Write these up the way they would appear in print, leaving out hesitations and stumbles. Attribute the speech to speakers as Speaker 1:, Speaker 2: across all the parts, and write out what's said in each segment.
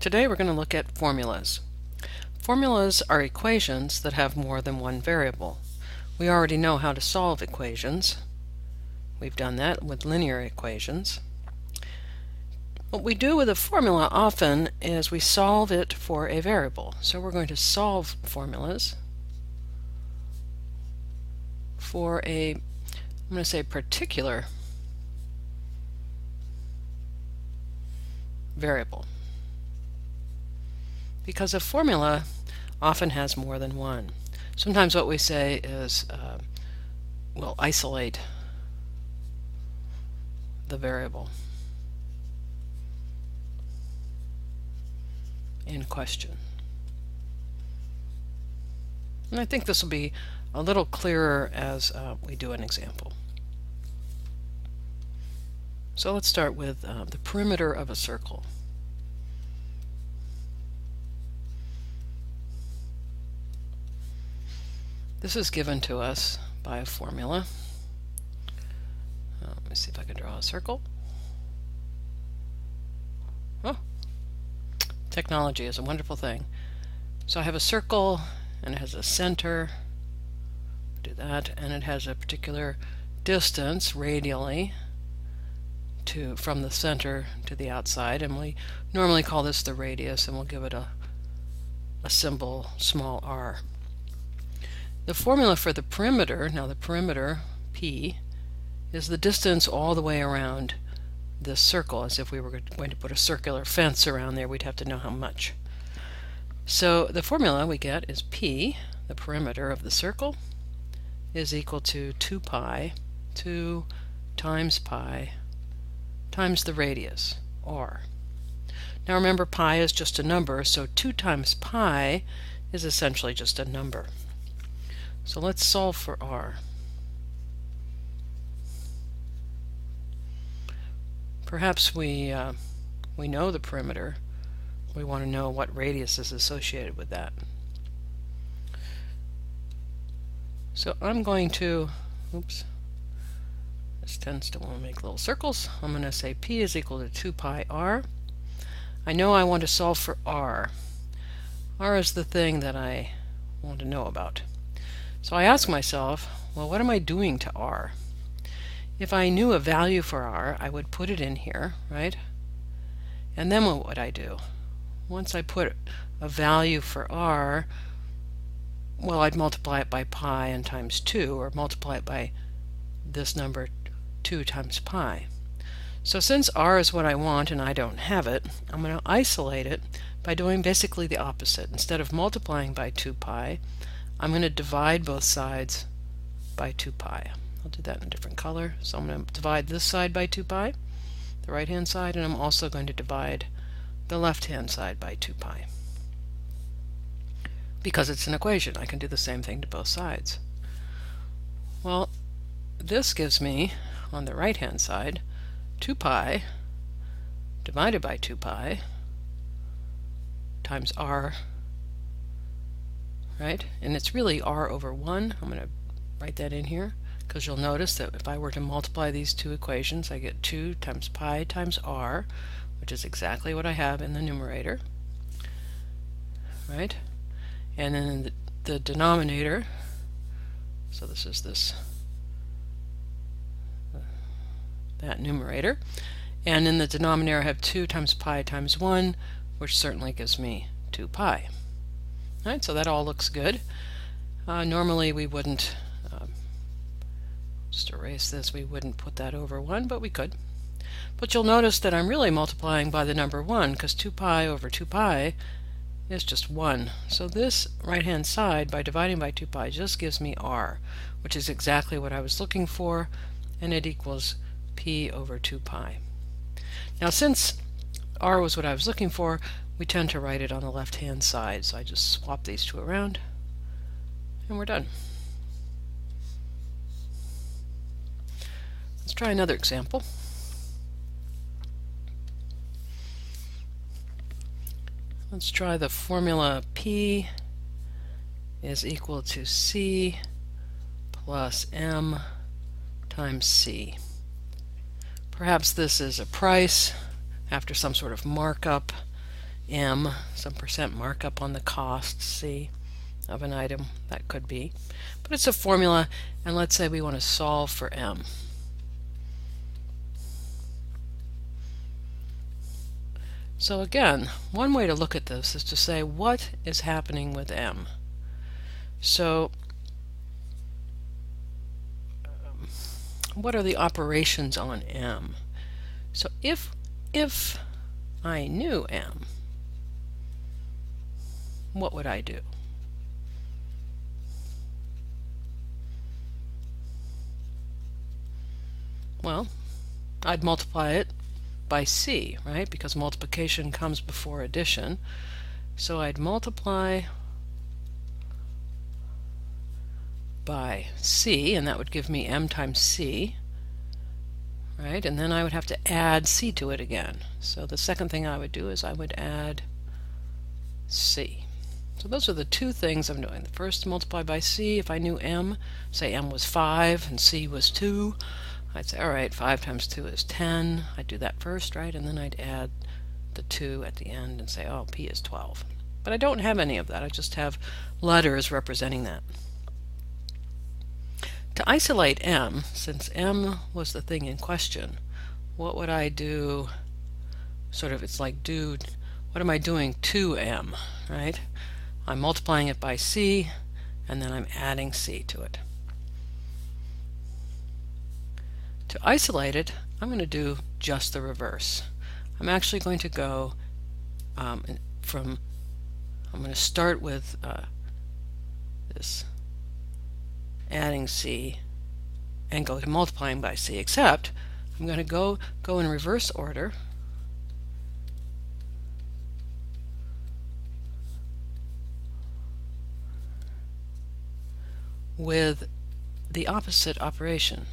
Speaker 1: Today we're going to look at formulas. Formulas are equations that have more than one variable. We already know how to solve equations. We've done that with linear equations. What we do with a formula often is we solve it for a variable. So we're going to solve formulas for I'm going to say particular variable, because a formula often has more than one. Sometimes what we say is we'll isolate the variable in question. And I think this will be a little clearer as we do an example. So let's start with the perimeter of a circle. This is given to us by a formula. Let me see if I can draw a circle. Oh, technology is a wonderful thing. So I have a circle and it has a center. Do that, and it has a particular distance radially from the center to the outside, and we normally call this the radius, and we'll give it a symbol small r. The formula for the perimeter, now the perimeter, P, is the distance all the way around this circle. As if we were going to put a circular fence around there, we'd have to know how much. So the formula we get is P, the perimeter of the circle, is equal to 2 pi, 2 times pi, times the radius, r. Now remember, pi is just a number, so 2 times pi is essentially just a number. So let's solve for r. Perhaps we know the perimeter. We want to know what radius is associated with that. So I'm going to, this tends to want to make little circles. I'm going to say P is equal to 2 pi r. I know I want to solve for r. R is the thing that I want to know about. So I ask myself, well, what am I doing to r? If I knew a value for r, I would put it in here, right? And then what would I do? Once I put a value for r, well, I'd multiply it by pi and times 2, or multiply it by this number 2 times pi. So since r is what I want and I don't have it, I'm going to isolate it by doing basically the opposite. Instead of multiplying by 2 pi, I'm going to divide both sides by 2 pi. I'll do that in a different color. So I'm going to divide this side by 2 pi, the right-hand side, and I'm also going to divide the left-hand side by 2 pi. Because it's an equation, I can do the same thing to both sides. Well, this gives me, on the right-hand side, 2 pi divided by 2 pi times r, right? And it's really r over 1. I'm going to write that in here, because you'll notice that if I were to multiply these two equations, I get 2 times pi times r, which is exactly what I have in the numerator, right? And then in the denominator, so this is that numerator, and in the denominator I have 2 times pi times 1, which certainly gives me 2 pi. All right, so that all looks good. Normally we wouldn't, just erase this, we wouldn't put that over 1, but we could. But you'll notice that I'm really multiplying by the number 1, because 2 pi over 2 pi is just 1. So this right-hand side, by dividing by 2 pi, just gives me r, which is exactly what I was looking for, and it equals p over 2 pi. Now since r was what I was looking for, we tend to write it on the left-hand side, so I just swap these two around, and we're done. Let's try another example. Let's try the formula P is equal to C plus M times C. Perhaps this is a price after some sort of markup M, some percent markup on the cost, C, of an item. That could be. But it's a formula, and let's say we want to solve for M. So again, one way to look at this is to say, what is happening with M? So what are the operations on M? So if I knew M, what would I do? Well, I'd multiply it by C, right? Because multiplication comes before addition. So I'd multiply by C, and that would give me M times C, right? And then I would have to add C to it again. So the second thing I would do is I would add C. So those are the two things I'm doing. The first, multiply by C. If I knew M, say M was 5 and C was 2, I'd say, all right, 5 times 2 is 10. I'd do that first, right? And then I'd add the 2 at the end and say, oh, P is 12. But I don't have any of that. I just have letters representing that. To isolate M, since M was the thing in question, what would I do? Sort of, it's like, what am I doing to M, right? I'm multiplying it by C, and then I'm adding C to it. To isolate it, I'm going to do just the reverse. I'm actually going to go I'm going to start with this adding C and go to multiplying by C, except I'm going to go in reverse order with the opposite operation.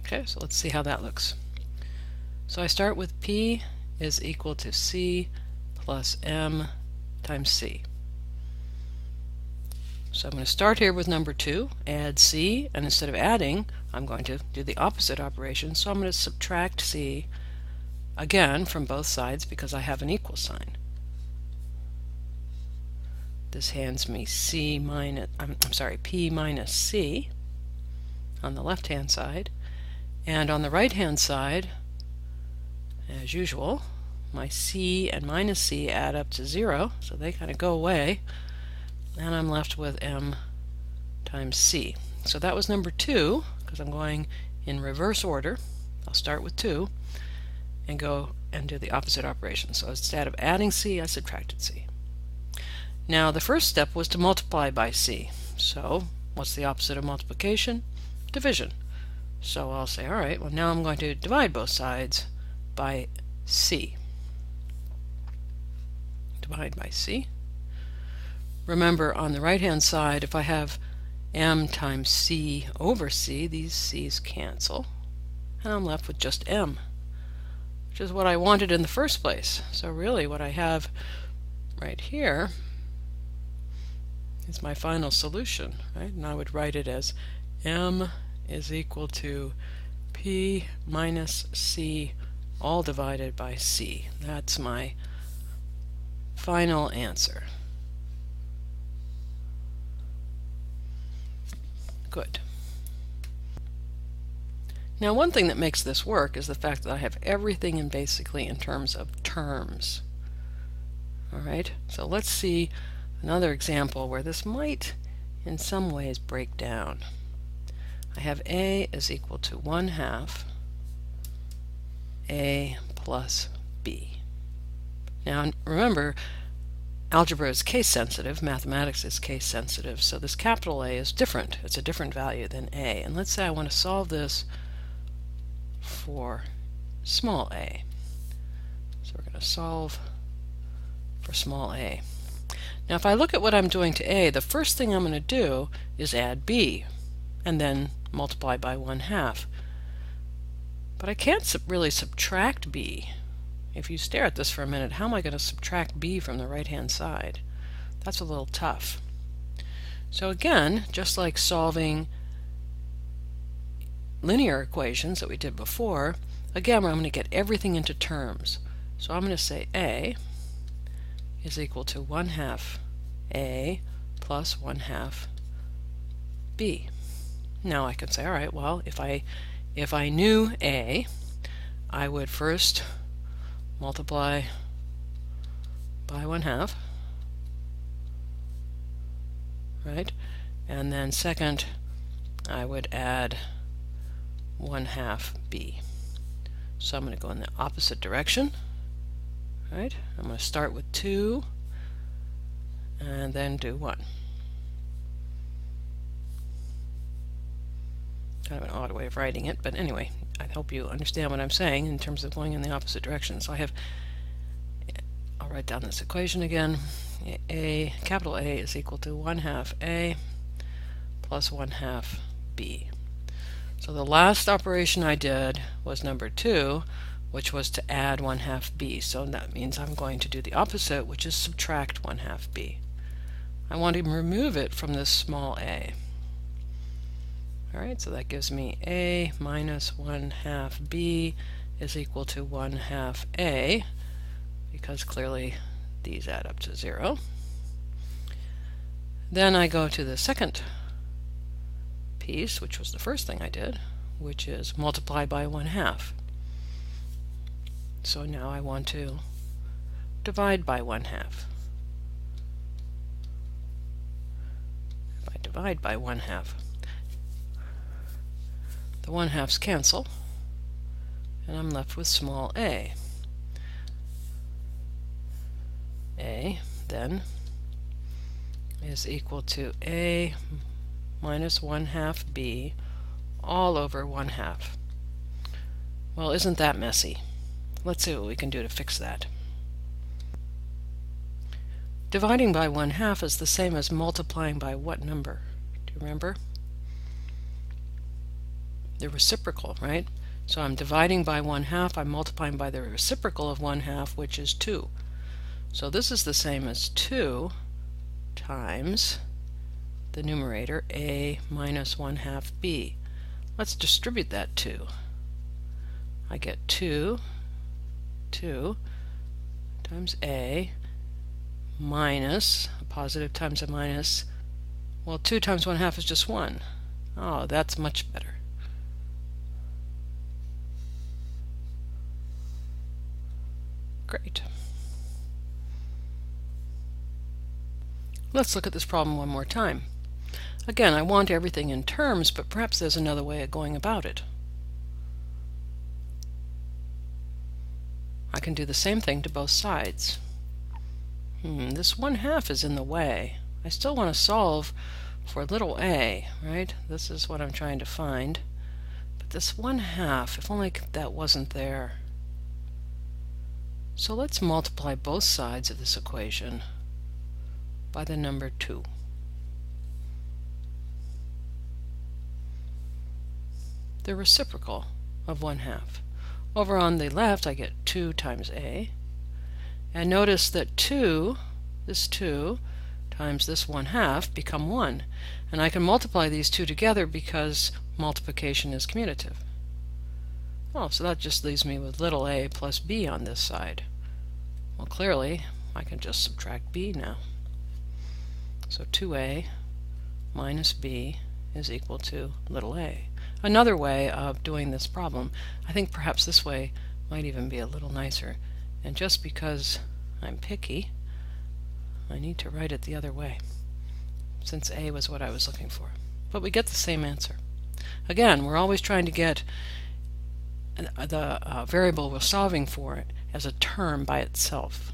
Speaker 1: Okay, so let's see how that looks. So I start with P is equal to C plus M times C. So I'm going to start here with number 2, add C, and instead of adding, I'm going to do the opposite operation. So I'm going to subtract C again from both sides because I have an equal sign. This hands me P minus C on the left-hand side. And on the right-hand side, as usual, my C and minus C add up to 0, so they kind of go away, and I'm left with M times C. So that was number 2, because I'm going in reverse order. I'll start with 2 and go and do the opposite operation. So instead of adding C, I subtracted C. Now the first step was to multiply by C. So what's the opposite of multiplication? Division. So I'll say, all right, well now I'm going to divide both sides by C. Divide by C. Remember, on the right-hand side, if I have M times C over C, these C's cancel, and I'm left with just M, which is what I wanted in the first place. So really what I have right here is my final solution, right? And I would write it as M is equal to P minus C all divided by C. That's my final answer. Good. Now one thing that makes this work is the fact that I have everything basically in terms of terms. Alright, so let's see another example where this might in some ways break down. I have A is equal to 1/2 A plus B. Now remember, algebra is case sensitive, mathematics is case sensitive, so this capital A is different. It's a different value than A. And let's say I want to solve this for small a. So we're going to solve for small a. Now if I look at what I'm doing to A, the first thing I'm going to do is add B and then multiply by 1/2. But I can't really subtract B. If you stare at this for a minute, how am I going to subtract B from the right-hand side? That's a little tough. So again, just like solving linear equations that we did before, again, I'm going to get everything into terms. So I'm going to say A is equal to 1/2 A plus 1/2 B. Now I can say, all right, well, if I knew A, I would first multiply by 1/2, right? And then second, I would add 1/2 B. So I'm going to go in the opposite direction, right? I'm going to start with 2 and then do 1. Kind of an odd way of writing it, but anyway, I hope you understand what I'm saying in terms of going in the opposite direction. So I'll write down this equation again. Capital A is equal to 1/2 A plus 1/2 B. So the last operation I did was number 2, which was to add 1/2 B. So that means I'm going to do the opposite, which is subtract 1/2 B. I want to remove it from this small a. Alright, so that gives me A minus 1/2 B is equal to 1/2 A, because clearly these add up to 0. Then I go to the second piece, which was the first thing I did, which is multiply by 1/2. So now I want to divide by 1/2. If I divide by 1/2, the 1/2s cancel, and I'm left with small a. A then is equal to A minus 1/2 B all over 1/2. Well, isn't that messy? Let's see what we can do to fix that. Dividing by 1/2 is the same as multiplying by what number? Do you remember? The reciprocal, right? So I'm dividing by 1/2, I'm multiplying by the reciprocal of 1/2, which is 2. So this is the same as 2 times the numerator, A minus 1/2 B. Let's distribute that 2. I get 2 times A minus, a positive times a minus, well, 2 times 1/2 is just 1. Oh, that's much better. Great. Let's look at this problem one more time. Again, I want everything in terms, but perhaps there's another way of going about it. I can do the same thing to both sides. This 1/2 is in the way. I still want to solve for little a, right? This is what I'm trying to find. But this 1/2, if only that wasn't there. So let's multiply both sides of this equation by the number 2. The reciprocal of 1/2. Over on the left I get 2 times A, and notice that this 2 times this 1/2 become 1, and I can multiply these two together because multiplication is commutative. Oh, so that just leaves me with little a plus b on this side. Well, clearly I can just subtract b now. So 2a minus b is equal to little a. Another way of doing this problem, I think perhaps this way might even be a little nicer, and just because I'm picky, I need to write it the other way, since a was what I was looking for. But we get the same answer. Again, we're always trying to get the variable we're solving for as a term by itself.